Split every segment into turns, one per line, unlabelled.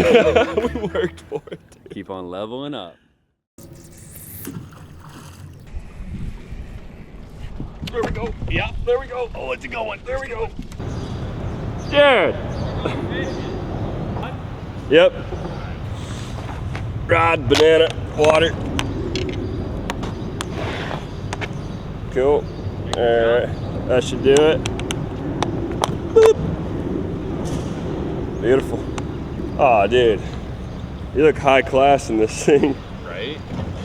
We worked for it.
Keep on leveling up.
There we go. Yeah, there we go. Oh, it's going. There we go. Jared. Yep. Rod, banana, water. Cool. Alright, that should do it. Boop. Beautiful. Aw, dude. You look high class in this thing.
Right?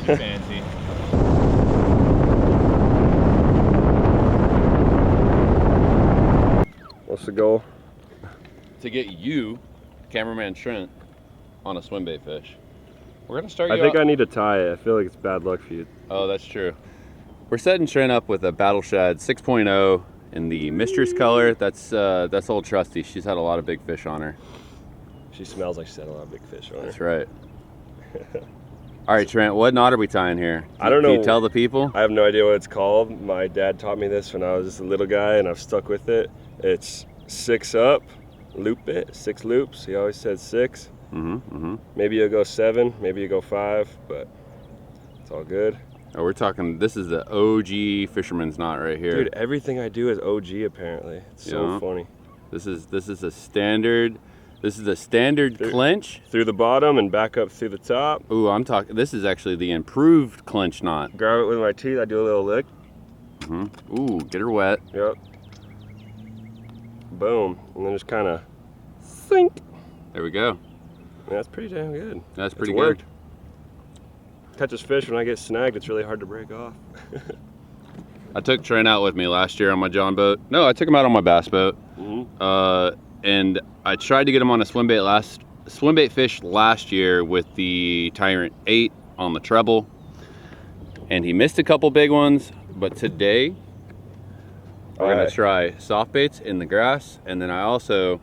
Too fancy.
What's the goal?
To get you, cameraman Trent, on a swimbait fish. We're gonna start
I think I need to tie it. I feel like it's bad luck for you.
Oh, that's true. We're setting Trent up with a Battle Shad 6.0 in the Mistress color. That's old Trusty. She's had a lot of big fish on her.
She smells like she's had a lot of big fish on her.
That's right. All right, Trent, what knot are we tying here?
I don't know.
Can you tell the people?
I have no idea what it's called. My dad taught me this when I was just a little guy, and I've stuck with it. It's 6 up, loop it, 6 loops. He always said 6. Maybe you'll go 7, maybe you go 5, but it's all good.
Oh, we're talking, this is the OG fisherman's knot right here.
Dude, everything I do is OG apparently. It's so funny.
This is a standard. This is a standard clinch.
Through the bottom and back up through the top.
Ooh, I'm talking, this is actually the improved clinch knot.
Grab it with my teeth, I do a little lick.
Ooh, get her wet.
Yep. Boom, and then just kind of sink.
There we go.
Yeah, that's pretty damn good.
That's pretty
it's
good.
Worked. Catches fish when I get snagged, it's really hard to break off.
I took Trent out with me last year on my John boat. No, I took him out on my bass boat. And I tried to get him on a swimbait fish last year with the Tyrant 8 on the treble. And he missed a couple big ones, but today we're gonna try soft baits in the grass. And then I also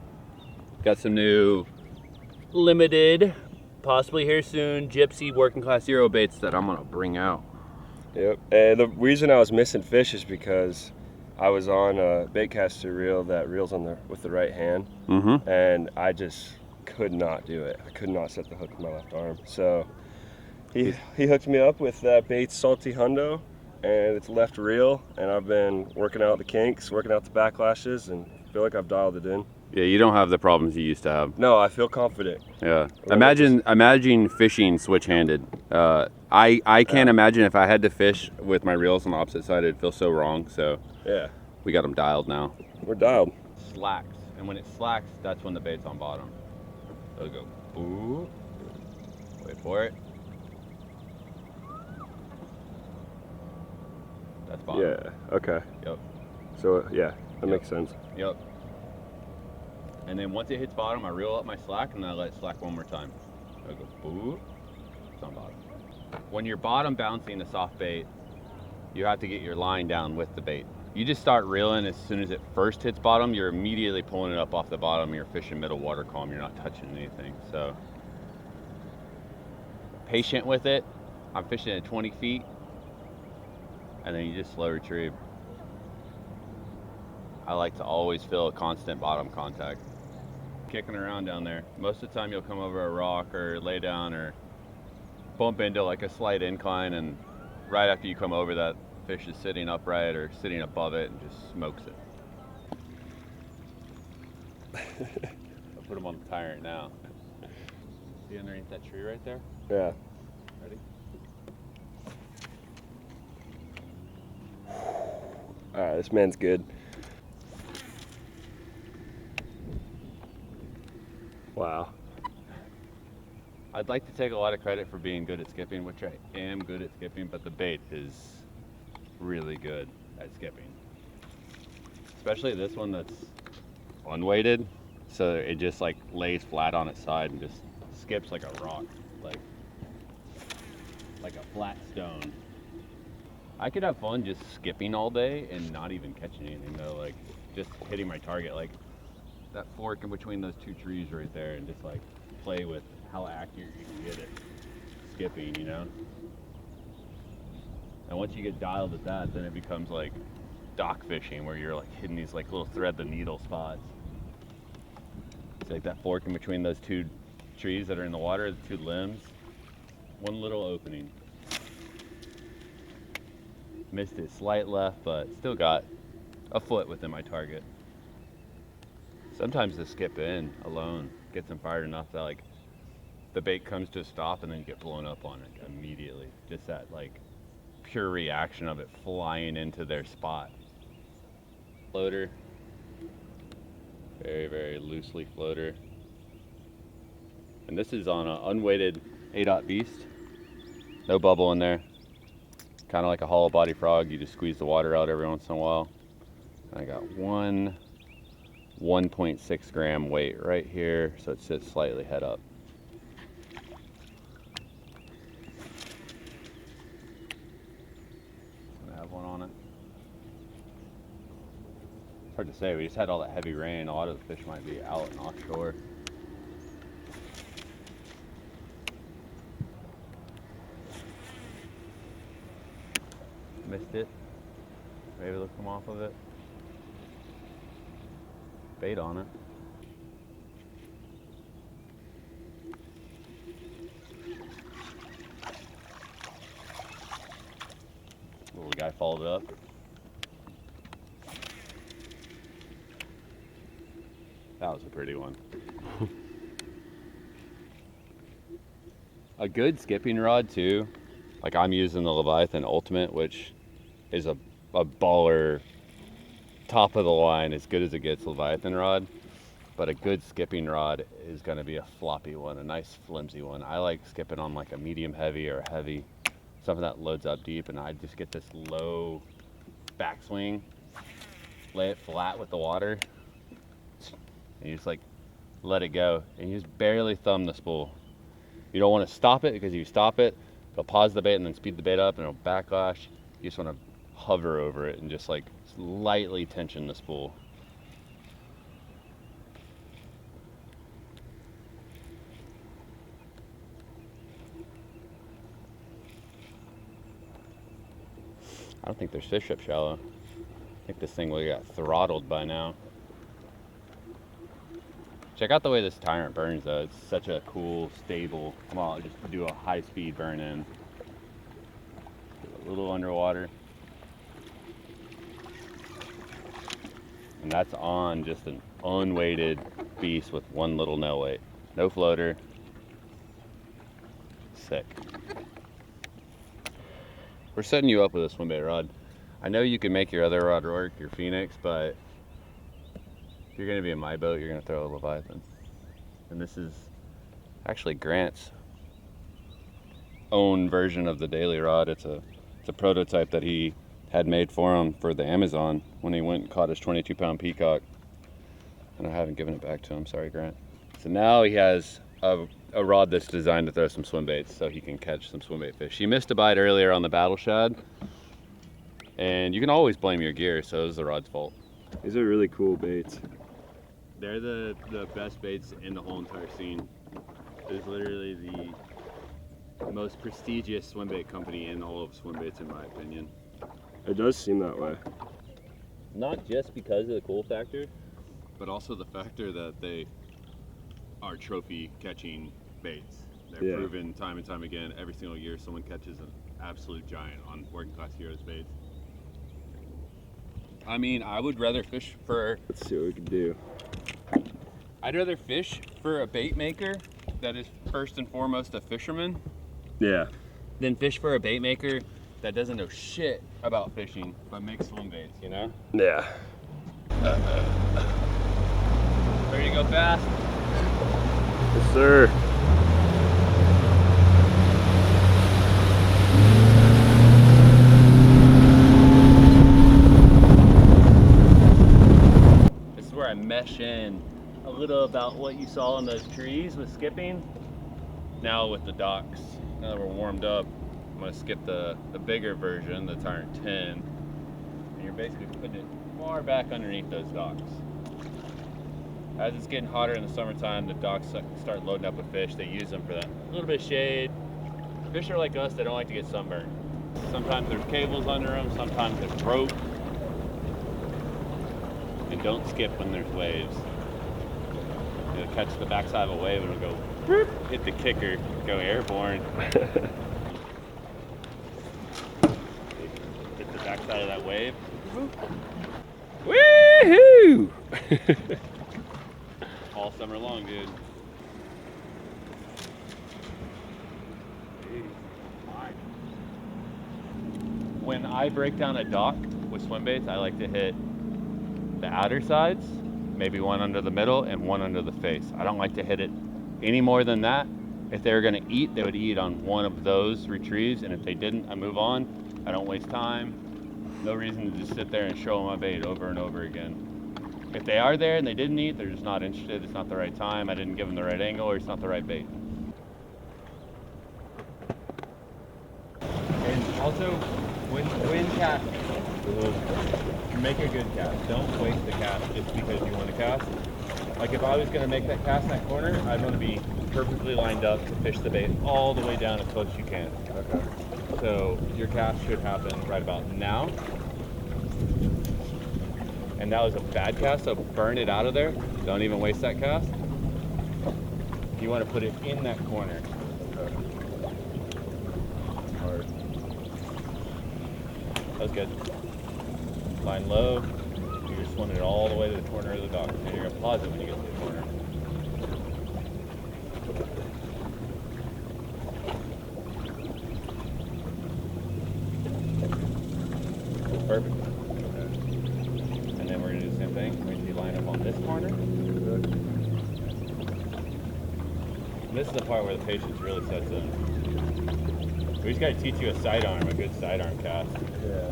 got some new limited, possibly here soon, Gypsy working class Zero baits that I'm gonna bring out.
Yep, and the reason I was missing fish is because I was on a baitcaster reel that reels on with the right hand, and I just could not do it. I could not set the hook with my left arm. So he hooked me up with that Baits Salty Hundo, and it's left reel, and I've been working out the kinks, working out the backlashes, and I feel like I've dialed it in.
Yeah, you don't have the problems you used to have.
No, I feel confident.
Yeah. Imagine fishing switch-handed. I can't imagine if I had to fish with my reels on the opposite side, it'd feel so wrong. So
yeah,
we got them dialed now.
We're dialed.
Slacks, and when it slacks, that's when the bait's on bottom. It'll go, ooh. Wait for it. That's bottom.
Yeah. Okay.
Yep.
So yeah, that makes sense.
Yep. And then once it hits bottom, I reel up my slack and then I let it slack one more time. I'll go, boo, it's on bottom. When you're bottom bouncing a soft bait, you have to get your line down with the bait. You just start reeling as soon as it first hits bottom, you're immediately pulling it up off the bottom, you're fishing middle water column, you're not touching anything. So, patient with it. I'm fishing at 20 feet, and then you just slow retrieve. I like to always feel a constant bottom contact. Kicking around down there. Most of the time you'll come over a rock or lay down or bump into like a slight incline, and right after you come over, that fish is sitting upright or sitting above it and just smokes it. I'll put him on the Tyrant now. See underneath that tree right there?
Yeah.
Ready?
All right, this man's good. Wow.
I'd like to take a lot of credit for being good at skipping, which I am good at skipping, but the bait is really good at skipping. Especially this one that's unweighted, so it just like lays flat on its side and just skips like a rock, like a flat stone. I could have fun just skipping all day and not even catching anything though, like just hitting my target, like that fork in between those two trees right there, and just like play with how accurate you can get it skipping, you know? And once you get dialed at that, then it becomes like dock fishing, where you're like hitting these like little thread the needle spots. It's like that fork in between those two trees that are in the water, the 2 limbs, one little opening. Missed it slight left, but still got a foot within my target. Sometimes the skip in alone gets them fired enough that like the bait comes to a stop and then you get blown up on it immediately. Just that like pure reaction of it flying into their spot. Floater, very, very loosely floater. And this is on an unweighted 8/0 beast. No bubble in there. Kind of like a hollow body frog. You just squeeze the water out every once in a while. And I got one 1.6 gram weight right here, so it sits slightly head up. I have one on it. It's hard to say. We just had all that heavy rain. A lot of the fish might be out and offshore. Missed it. Maybe they'll come off of it. Bait on it. Little guy followed up. That was a pretty one. A good skipping rod too. Like I'm using the Leviathan Ultimate, which is a baller, top of the line, as good as it gets Leviathan rod. But a good skipping rod is going to be a floppy one, a nice flimsy one. I like skipping on like a medium heavy or a heavy, something that loads up deep, and I just get this low backswing, lay it flat with the water, and you just like let it go, and you just barely thumb the spool. You don't want to stop it, because if you stop it, it'll pause the bait and then speed the bait up and it'll backlash. You just want to hover over it and just like lightly tension the spool. I don't think there's fish up shallow. I think this thing would have got throttled by now. Check out the way this Tyrant burns though. It's such a cool, stable, come on, just do a high speed burn in. A little underwater. And that's on just an unweighted beast with one little nail weight. No floater. Sick. We're setting you up with a swimbait rod. I know you can make your other rod work, your Phoenix, but if you're gonna be in my boat, you're gonna throw a Leviathan. And this is actually Grant's own version of the daily rod. It's a prototype that he had made for him for the Amazon when he went and caught his 22-pound peacock. And I haven't given it back to him, sorry Grant. So now he has a rod that's designed to throw some swim baits so he can catch some swim bait fish. He missed a bite earlier on the battle shad, and you can always blame your gear, so it was the rod's fault.
These are really cool baits.
They're the best baits in the whole entire scene. It's literally the most prestigious swim bait company in all of swim baits in my opinion.
It does seem that way.
Not just because of the cool factor, but also the factor that they are trophy catching baits. They're proven time and time again. Every single year someone catches an absolute giant on Working Class Heroes baits. I mean, I would rather fish for...
Let's see what we can do.
I'd rather fish for a bait maker that is first and foremost a fisherman.
Yeah.
Than fish for a bait maker that doesn't know shit about fishing but makes swim baits, you know?
Yeah.
Ready to go fast?
Yes, sir.
This is where I mesh in a little about what you saw in those trees with skipping. Now with the docks, now that we're warmed up, I'm gonna skip the bigger version, the Tyrant 10, and you're basically putting it far back underneath those docks. As it's getting hotter in the summertime, the docks start loading up with fish. They use them for that little bit of shade. Fish are like us, they don't like to get sunburned. Sometimes there's cables under them, sometimes there's rope. And don't skip when there's waves. You'll catch the backside of a wave and it'll go hit the kicker, go airborne. Hit the backside of that wave.
Woohoo!
All summer long, dude. When I break down a dock with swim baits, I like to hit the outer sides, maybe one under the middle and one under the face. I don't like to hit it any more than that. If they were gonna eat, they would eat on one of those retrieves, and if they didn't, I move on. I don't waste time. No reason to just sit there and show my bait over and over again. If they are there and they didn't eat, they're just not interested. It's not the right time. I didn't give them the right angle, or it's not the right bait. And also, when casting, make a good cast. Don't waste the cast just because you want to cast. Like if I was going to make that cast in that corner, I'd want to be perfectly lined up to fish the bait all the way down as close as you can.
Okay.
So your cast should happen right about now. And that was a bad cast, so burn it out of there. Don't even waste that cast. You want to put it in that corner.
Okay. Hard.
That was good. Line low. You're swimming it all the way to the corner of the dock. And you're going to pause it when you get to the corner. Perfect. And then we're going to do the same thing. We're going to line up on this corner. And this is the part where the patience really sets in. We just got to teach you a sidearm, a good sidearm cast.
Yeah.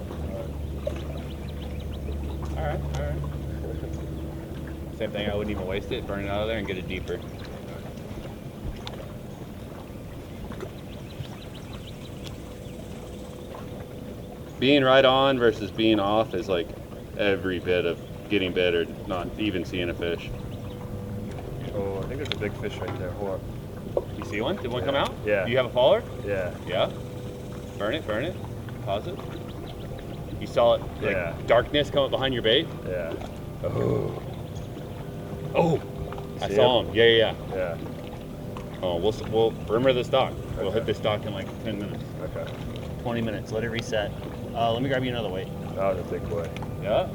All right. Same thing, I wouldn't even waste it. Burn it out of there and get it deeper. Being right on versus being off is like every bit of getting bit or not even seeing a fish.
Oh, I think there's a big fish right there. Hold on.
You see one? Did one come out?
Yeah.
Do you have a follower?
Yeah.
Yeah. Burn it. Pause it. You saw it, like darkness come up behind your bait?
Yeah.
Oh! I
See
saw him. Yeah.
Yeah.
Oh, we'll remember this dock. We'll hit this dock in like 10 minutes.
Okay.
20 minutes. Let it reset. Let me grab you another weight.
That was a big boy.
Yeah.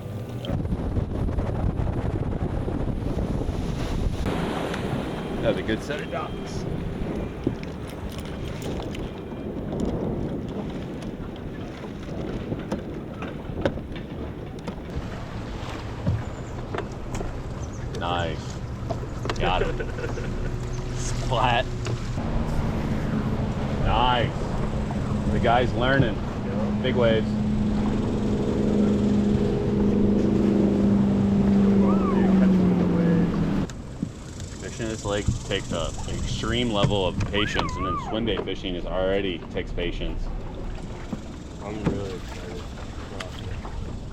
That was a good set of docks. Nice. Got it. Splat. Nice. The guy's learning. Big waves. Fishing this lake takes an extreme level of patience, and then swim bait fishing already takes patience.
I'm really excited.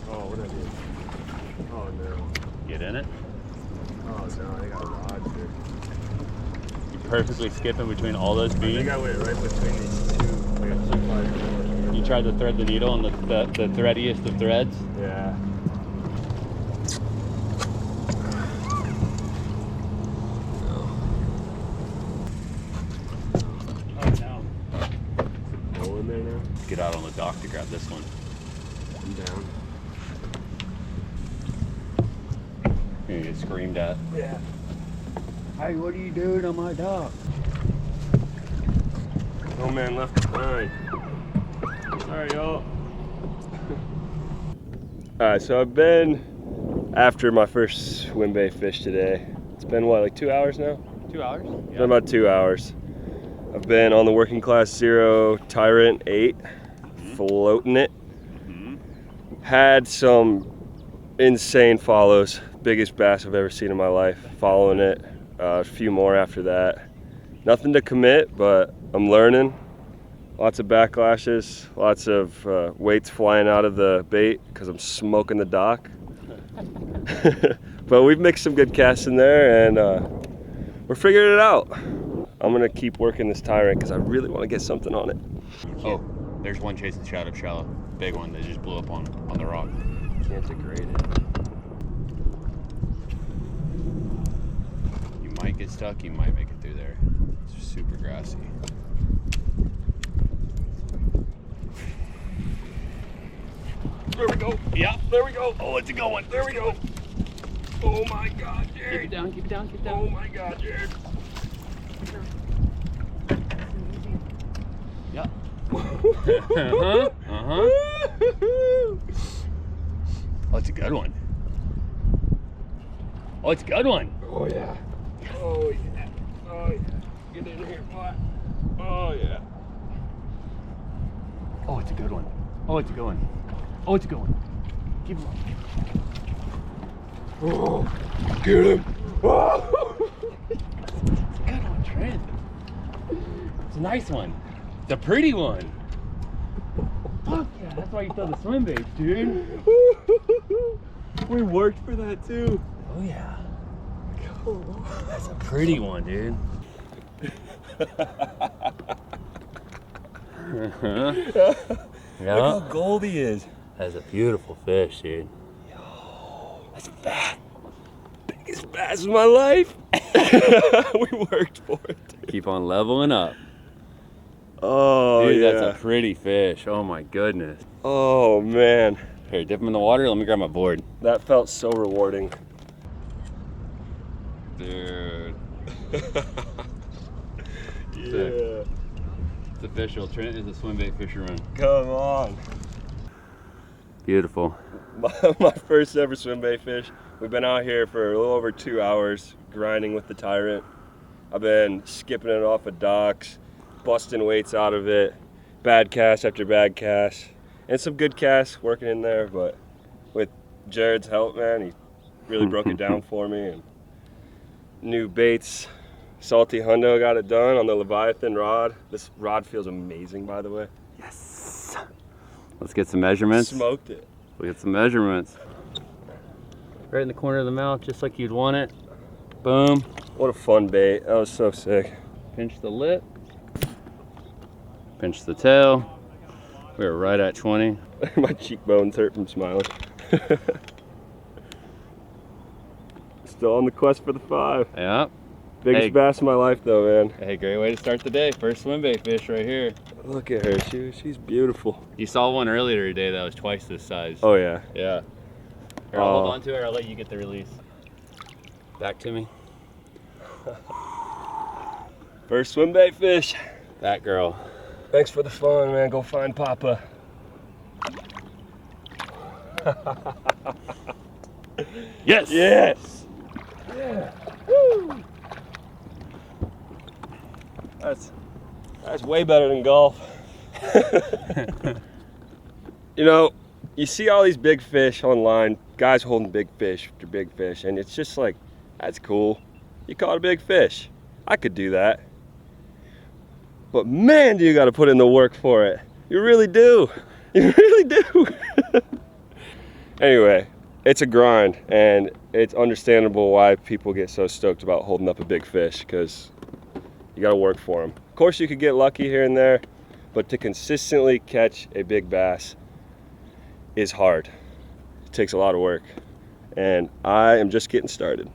Oh, what did I do? Oh, no.
Get in it.
Oh, no, I got rods here.
You're perfectly skipping between all those
I
beams.
think I went right between these two. I got 2 5
You tried to thread the needle on the threadiest of threads.
Yeah.
Oh no.
Hole in there now?
Get out on the dock to grab this one.
I'm down.
You're gonna get screamed at.
Yeah.
Hey, what are you doing on my dock?
No man left behind. Sorry, y'all. Alright, so I've been after my first swim bait fish today. It's been what, like 2 hours now?
2 hours?
It's been about 2 hours. I've been on the Working Class Zero Tyrant 8, floating it. Had some insane follows. Biggest bass I've ever seen in my life. Following it. A few more after that. Nothing to commit, but I'm learning. Lots of backlashes, lots of weights flying out of the bait because I'm smoking the dock. But we've mixed some good casts in there, and we're figuring it out. I'm gonna keep working this Tyrant because I really want to get something on it.
Oh, there's one chasing shadow shallow. Big one that just blew up on the rock.
Can't degrade it.
You might get stuck, you might make it through there. super grassy.
There we go. Yeah, there we go. Oh, it's a good one. There we go. Oh my God, Jared.
Keep it down, keep it down, keep it down.
Oh my God, Jared.
Yeah. Uh-huh. Uh-huh. Oh, it's a good one. Oh, it's a good one.
Oh yeah. Oh yeah. Oh yeah. Get in here, boy. Oh yeah.
Oh, it's a good one. Oh, it's a good one. Oh, it's a good one. Keep it on.
Oh, get him. Oh.
It's a good one, Trent. It's a nice one. It's a pretty one. Fuck yeah, that's why you throw the swim baits, dude.
We worked for that too.
Oh yeah. That's a pretty one, dude.
Look how gold he is.
That's a beautiful fish, dude.
Yo, that's fat. Biggest bass of my life. We worked for it. Dude.
Keep on leveling up.
Oh
Dude,
yeah.
that's a pretty fish. Oh my goodness.
Oh man.
Here, dip him in the water. Let me grab my board.
That felt so rewarding.
Dude.
Yeah.
It's official. Trent is a swim bait fisherman.
Come on.
Beautiful.
My first ever swim bait fish. We've been out here for a little over 2 hours grinding with the Tyrant. I've been skipping it off of docks, busting weights out of it, bad cast after bad cast, and some good casts working in there, but with Jared's help, man, he really broke it down for me. And new baits, Salty Hundo got it done on the Leviathan rod. This rod feels amazing, by the way.
Yes. Let's get some measurements.
Smoked it.
We'll get some measurements. Right in the corner of the mouth, just like you'd want it. Boom.
What a fun bait. That was so sick.
Pinch the lip. Pinch the tail. We were right at 20.
My cheekbones hurt from smiling. Still on the quest for the 5.
Yeah.
Biggest bass of my life though, man.
Hey, great way to start the day. First swim bait fish right here.
Look at her, she's beautiful.
You saw one earlier today that was twice this size.
Oh yeah.
Yeah. Here, I'll hold on to her. I'll let you get the release. Back to me.
First swim bait fish.
That girl.
Thanks for the fun, man. Go find Papa.
Yes!
Yes! Yeah. Woo! That's way better than golf. You know, you see all these big fish online, guys holding big fish after big fish, and it's just like, that's cool. You caught a big fish. I could do that. But man, do you got to put in the work for it. You really do. You really do. Anyway, it's a grind, and it's understandable why people get so stoked about holding up a big fish, because you got to work for them. Of course, you could get lucky here and there, but to consistently catch a big bass is hard. It takes a lot of work, and I am just getting started.